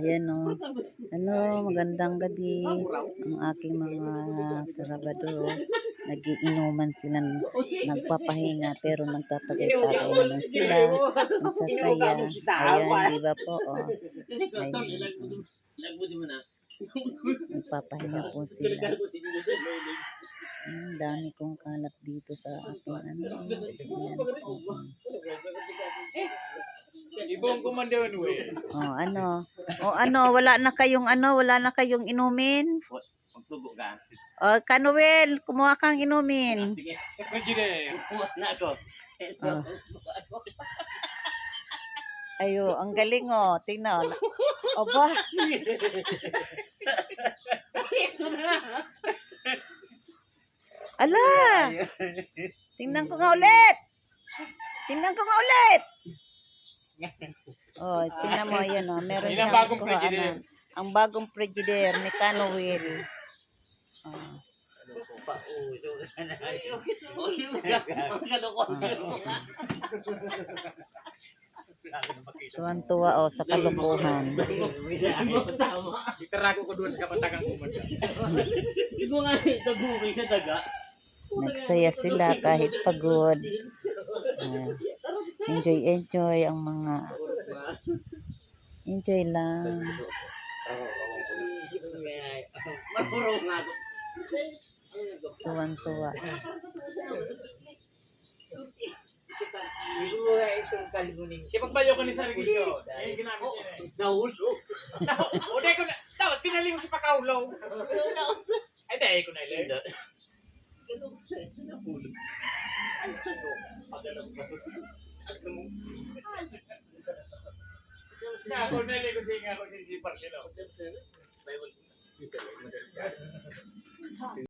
Ayan o. Ano, magandang gabi. Ang aking mga trabador. Nagiinuman sila, nagpapahinga pero nagtatagay-tagay naman sila. Nagsasaya. Ayan, di ba po? Oh. Ayan. Nagpapahinga po sila. Dami kong kalat dito sa aking ano. Ayan. Ibong kumandawan mo eh. Wala na kayong inumin? Magsugo ka. Kanuel, kumuha kang inumin. Sige, sige. Na ako. Ayo, ang galing oh. Tingnan. Aba. Ala. Tingnan ko nga ulit. Oh, tingnan mo yan oh. Meron Yan ang siyang bagong Frigidaire. Ang bagong Frigidaire ni Kanuel. Tuwan-tuwa oh sa kalukuhan. Itarago ko doon sa kapatagang kumanda. Ito nga itaguring sa daga. Nagsaya sila kahit pagod. Enjoy ang mga enjoy lang. Tuwan-tuwa. Sipagbayo ko ni Sargilio. Eh, ginamit niya eh. Nahulo. O, dahil ko na. Dapat, pinali mo si Pakaulaw. Ay, dahil ko na ilan. Ako na ilan ko siya nga ako si Parlilo.